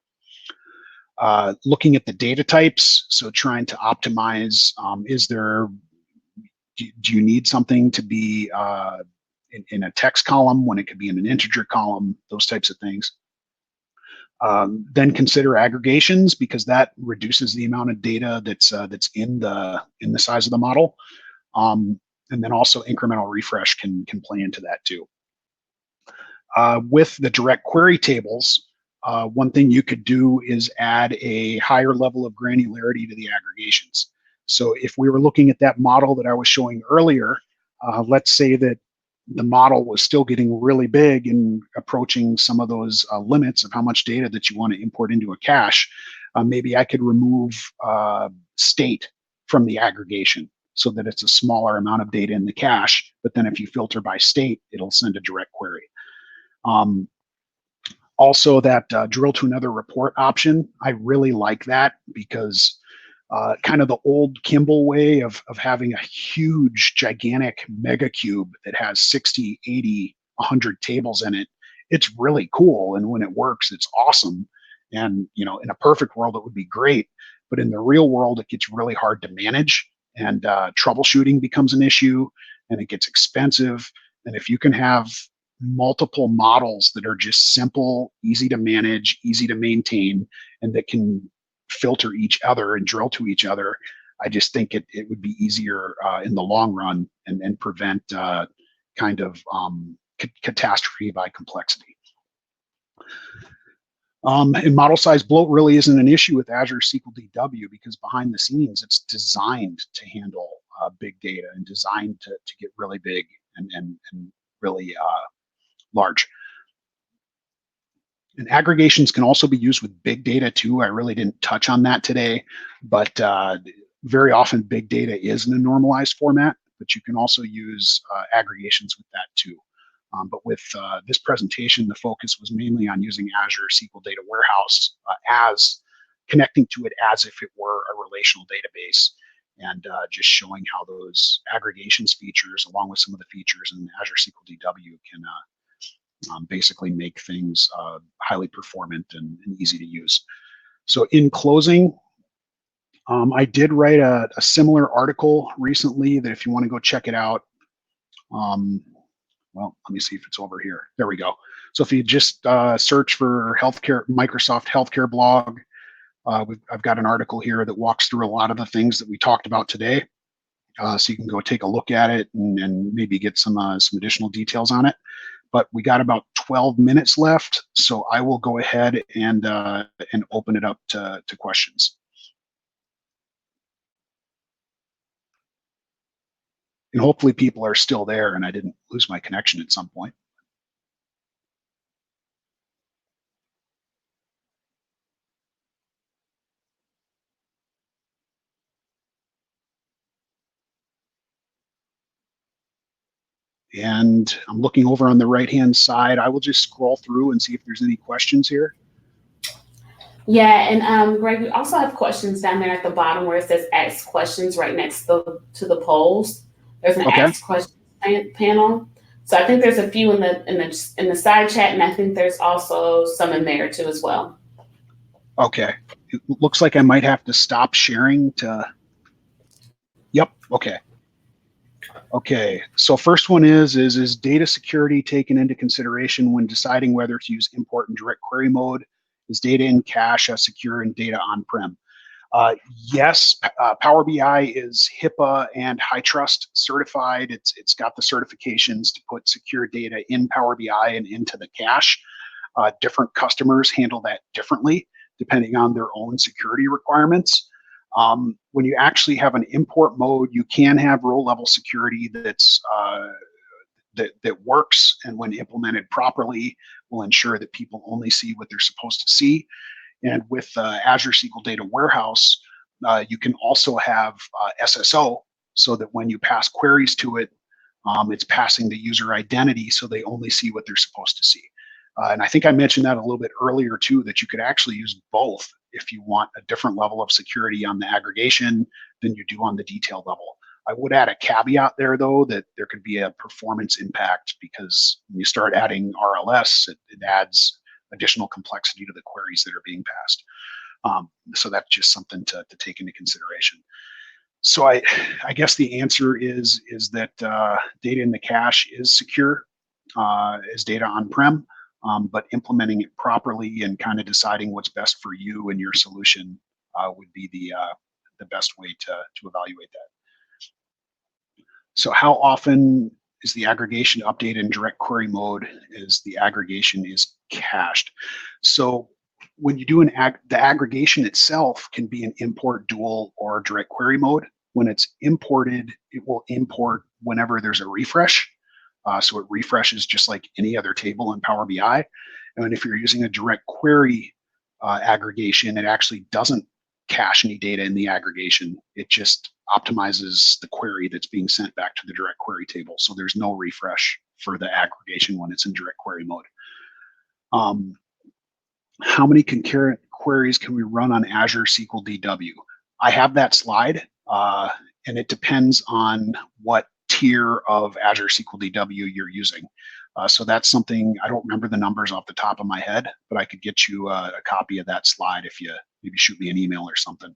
Looking at the data types, so trying to optimize, do you need something to be in a text column when it could be in an integer column, those types of things. Then consider aggregations, because that reduces the amount of data that's in the size of the model. And then also incremental refresh can play into that too. With the direct query tables, one thing you could do is add a higher level of granularity to the aggregations. So if we were looking at that model that I was showing earlier, let's say that the model was still getting really big and approaching some of those limits of how much data that you want to import into a cache, maybe I could remove state from the aggregation so that it's a smaller amount of data in the cache. But then if you filter by state, it'll send a direct query. Also, that drill to another report option, I really like that, because kind of the old Kimball way of having a huge, gigantic mega cube that has 60, 80, 100 tables in it, it's really cool. And when it works, it's awesome. And, you know, in a perfect world, it would be great. But in the real world, it gets really hard to manage, and troubleshooting becomes an issue, and it gets expensive. And if you can have multiple models that are just simple, easy to manage, easy to maintain, and that can filter each other and drill to each other, I just think it would be easier in the long run, and prevent kind of catastrophe by complexity. And model size bloat really isn't an issue with Azure SQL DW, because behind the scenes, it's designed to handle big data and designed to get really big and really large. And aggregations can also be used with big data too. I really didn't touch on that today, but very often big data is in a normalized format, but you can also use aggregations with that too. But with this presentation, the focus was mainly on using Azure SQL Data Warehouse as connecting to it as if it were a relational database, and just showing how those aggregations features, along with some of the features in Azure SQL DW, can basically make things highly performant and easy to use. So in closing, I did write a similar article recently that if you want to go check it out, well, let me see if it's over here. There we go. So if you just search for healthcare, Microsoft healthcare blog, I've got an article here that walks through a lot of the things that we talked about today. So you can go take a look at it and maybe get some additional details on it. But we got about 12 minutes left, so I will go ahead and open it up to questions. And hopefully people are still there and I didn't lose my connection at some point. And I'm looking over on the right-hand side. I will just scroll through and see if there's any questions here. Yeah, and Greg, we also have questions down there at the bottom where it says ask questions right next to the polls. There's an ask questions panel. So I think there's a few in the side chat, and I think there's also some in there too as well. Okay. It looks like I might have to stop sharing to. Yep. Okay. Okay. So first one is data security taken into consideration when deciding whether to use import and direct query mode? Is data in cache as secure and data on-prem? Yes, Power BI is HIPAA and HITRUST certified. It's got the certifications to put secure data in Power BI and into the cache. Different customers handle that differently depending on their own security requirements. When you actually have an import mode, you can have row-level security that's that works, and when implemented properly, will ensure that people only see what they're supposed to see. And with Azure SQL Data Warehouse, you can also have SSO, so that when you pass queries to it, it's passing the user identity, so they only see what they're supposed to see. And I think I mentioned that a little bit earlier too, that you could actually use both if you want a different level of security on the aggregation than you do on the detail level. I would add a caveat there, though, that there could be a performance impact, because when you start adding RLS, it adds additional complexity to the queries that are being passed. So that's just something to take into consideration. So I guess the answer is that data in the cache is secure as data on-prem, but implementing it properly and kind of deciding what's best for you and your solution would be the best way to evaluate that. So how often is the aggregation updated in direct query mode as the aggregation is cached? So when you do the aggregation itself can be an import, dual, or direct query mode. When it's imported, it will import whenever there's a refresh. So it refreshes just like any other table in Power BI. And if you're using a direct query aggregation, it actually doesn't cache any data in the aggregation. It just optimizes the query that's being sent back to the direct query table. So there's no refresh for the aggregation when it's in direct query mode. How many concurrent queries can we run on Azure SQL DW? I have that slide, and it depends on what tier of Azure SQL DW you're using. So that's something, I don't remember the numbers off the top of my head, but I could get you a copy of that slide if you maybe shoot me an email or something.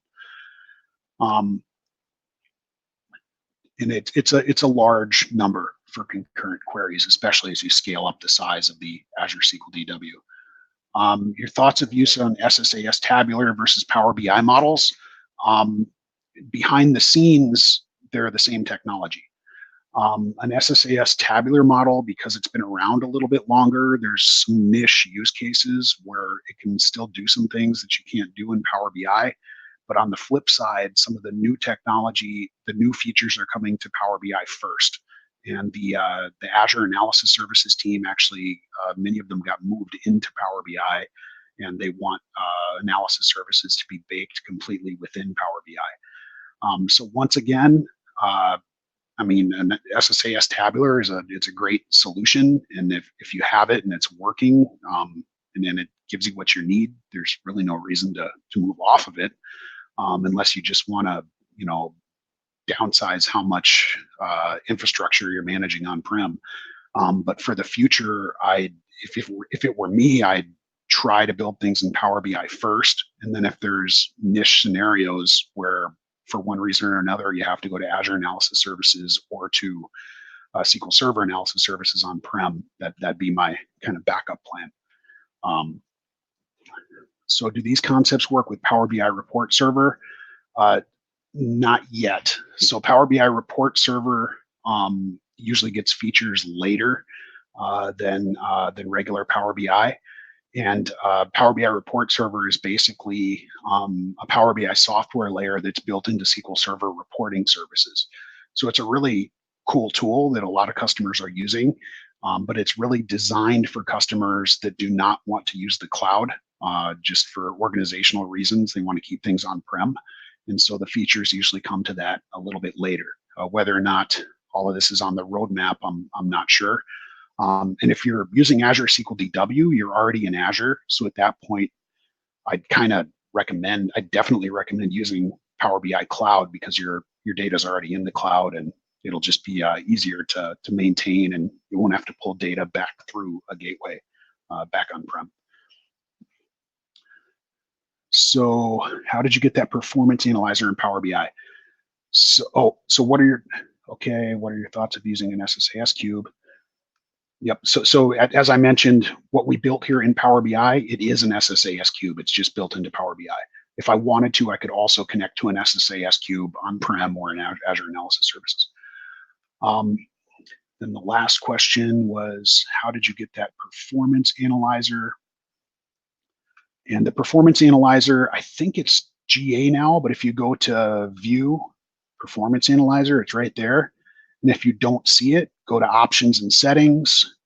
And it's a large number for concurrent queries, especially as you scale up the size of the Azure SQL DW. Your thoughts of use on SSAS tabular versus Power BI models? Behind the scenes, they're the same technology. An SSAS tabular model, because it's been around a little bit longer, there's some niche use cases where it can still do some things that you can't do in Power BI. But on the flip side, some of the new technology, the new features are coming to Power BI first. And the Azure Analysis Services team actually, many of them got moved into Power BI, and they want analysis services to be baked completely within Power BI. So once again, I mean, an SSAS tabular it's a great solution, and if you have it and it's working, and then it gives you what you need, there's really no reason to move off of it, unless you just want to, downsize how much infrastructure you're managing on-prem. But for the future, if it were me, I'd try to build things in Power BI first, and then if there's niche scenarios where for one reason or another you have to go to Azure Analysis Services or to SQL Server Analysis Services on-prem, that'd be my kind of backup plan. So do these concepts work with Power BI Report Server? Not yet. So Power BI Report Server usually gets features later than regular Power BI. And Power BI Report Server is basically a Power BI software layer that's built into SQL Server reporting services. So it's a really cool tool that a lot of customers are using, but it's really designed for customers that do not want to use the cloud just for organizational reasons. They want to keep things on-prem. And so the features usually come to that a little bit later. Whether or not all of this is on the roadmap, I'm not sure. And if you're using Azure SQL DW, you're already in Azure. So at that point, I'd definitely recommend using Power BI Cloud, because your data is already in the cloud, and it'll just be easier to maintain, and you won't have to pull data back through a gateway back on-prem. So how did you get that performance analyzer in Power BI? So what are your thoughts of using an SSAS cube? Yep. So as I mentioned, what we built here in Power BI, it is an SSAS cube. It's just built into Power BI. If I wanted to, I could also connect to an SSAS cube on-prem or in Azure Analysis Services. Then the last question was, how did you get that performance analyzer? And the performance analyzer, I think it's GA now, but if you go to View, Performance Analyzer, it's right there. And if you don't see it, go to Options and Settings.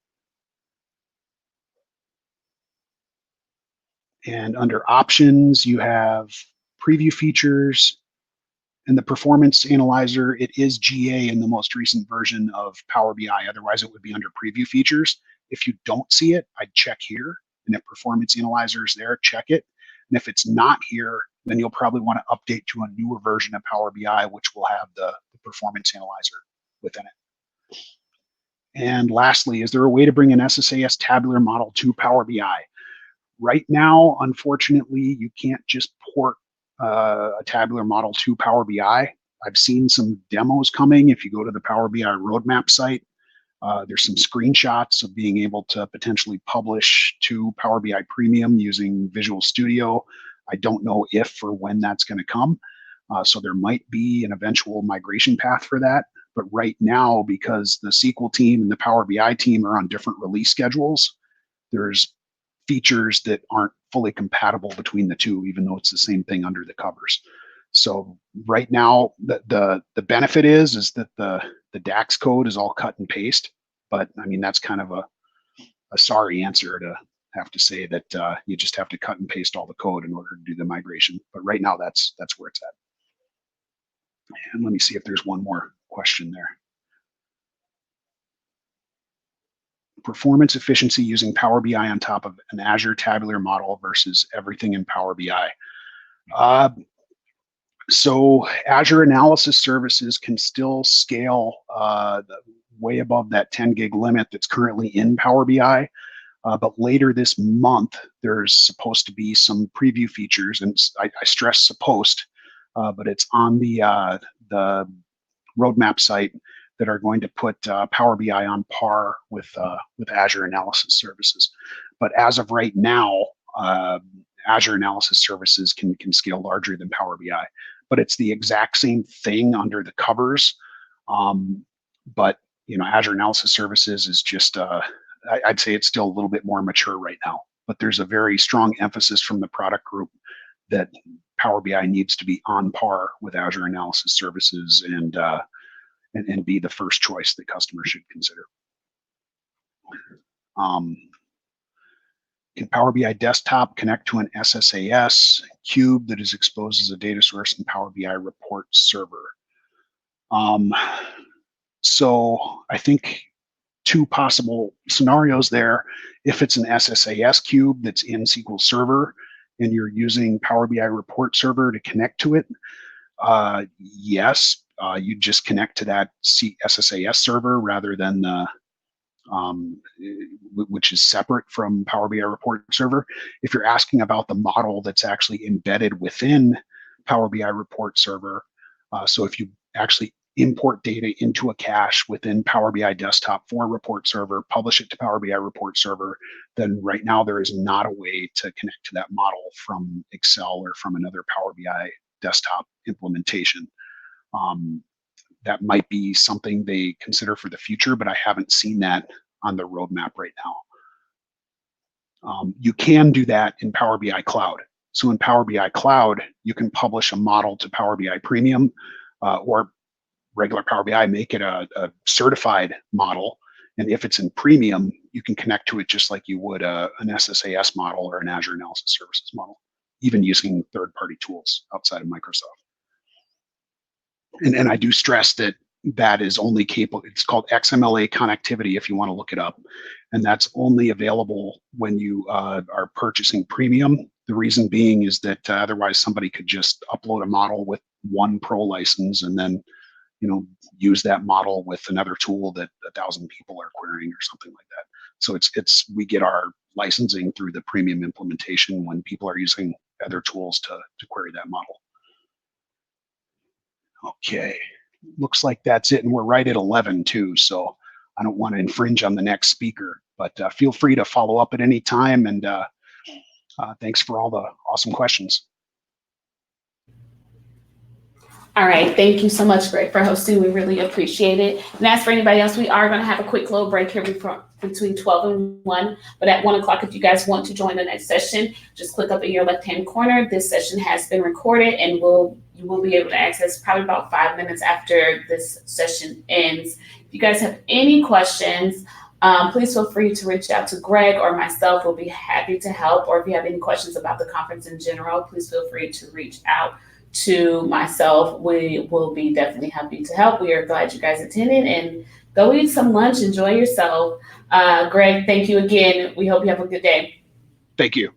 And under Options, you have Preview Features. And the Performance Analyzer, it is GA in the most recent version of Power BI. Otherwise, it would be under Preview Features. If you don't see it, I'd check here. And if Performance Analyzer is there, check it. And if it's not here, then you'll probably want to update to a newer version of Power BI, which will have the Performance Analyzer within it. And lastly, is there a way to bring an SSAS tabular model to Power BI? Right now, unfortunately, you can't just port a tabular model to Power BI. I've seen some demos coming. If you go to the Power BI roadmap site, there's some screenshots of being able to potentially publish to Power BI Premium using Visual Studio. I don't know if or when that's going to come. So there might be an eventual migration path for that. But right now, because the SQL team and the Power BI team are on different release schedules, there's features that aren't fully compatible between the two, even though it's the same thing under the covers. So right now, the benefit is that the DAX code is all cut and paste. But I mean, that's kind of a sorry answer to have to say that you just have to cut and paste all the code in order to do the migration. But right now, that's where it's at. And let me see if there's one more question there. Performance efficiency using Power BI on top of an Azure tabular model versus everything in Power BI. So Azure Analysis Services can still scale way above that 10 gig limit that's currently in Power BI. But later this month, there's supposed to be some preview features, and I stress supposed, but it's on the roadmap site, that are going to put Power BI on par with Azure Analysis Services. But as of right now, Azure Analysis Services can scale larger than Power BI. But it's the exact same thing under the covers. But Azure Analysis Services is just, I'd say it's still a little bit more mature right now. But there's a very strong emphasis from the product group that Power BI needs to be on par with Azure Analysis Services and be the first choice that customers should consider. Can Power BI Desktop connect to an SSAS cube that is exposed as a data source in Power BI report server? So I think two possible scenarios there. If it's an SSAS cube that's in SQL Server and you're using Power BI report server to connect to it, yes, you just connect to that SSAS server rather than the which is separate from Power BI report server. If you're asking about the model that's actually embedded within Power BI report server, so if you actually import data into a cache within Power BI Desktop for report server, publish it to Power BI report server, then right now there is not a way to connect to that model from Excel or from another Power BI Desktop implementation. That might be something they consider for the future, but I haven't seen that on the roadmap right now. You can do that in Power BI Cloud. So in Power BI Cloud, you can publish a model to Power BI Premium or regular Power BI, make it a certified model. And if it's in Premium, you can connect to it just like you would an SSAS model or an Azure Analysis Services model, even using third-party tools outside of Microsoft. And I do stress that that is only capable, it's called XMLA connectivity if you want to look it up. And that's only available when you are purchasing Premium. The reason being is that otherwise somebody could just upload a model with one Pro license and then use that model with another tool that 1,000 people are querying or something like that. So we get our licensing through the Premium implementation when people are using other tools to query that model. Okay, looks like that's it, and we're right at 11 too, so I don't want to infringe on the next speaker, but feel free to follow up at any time, and thanks for all the awesome questions. All right, thank you so much, Greg, for hosting. We really appreciate it. And as for anybody else, we are going to have a quick little break here between 12 and 1. But at 1 o'clock, if you guys want to join the next session, just click up in your left-hand corner. This session has been recorded, and you will be able to access probably about 5 minutes after this session ends. If you guys have any questions, please feel free to reach out to Greg or myself. We'll be happy to help. Or if you have any questions about the conference in general, please feel free to reach out to myself. We will be definitely happy to help. We are glad you guys attended, and go eat some lunch. Enjoy yourself. Greg, thank you again. We hope you have a good day. Thank you.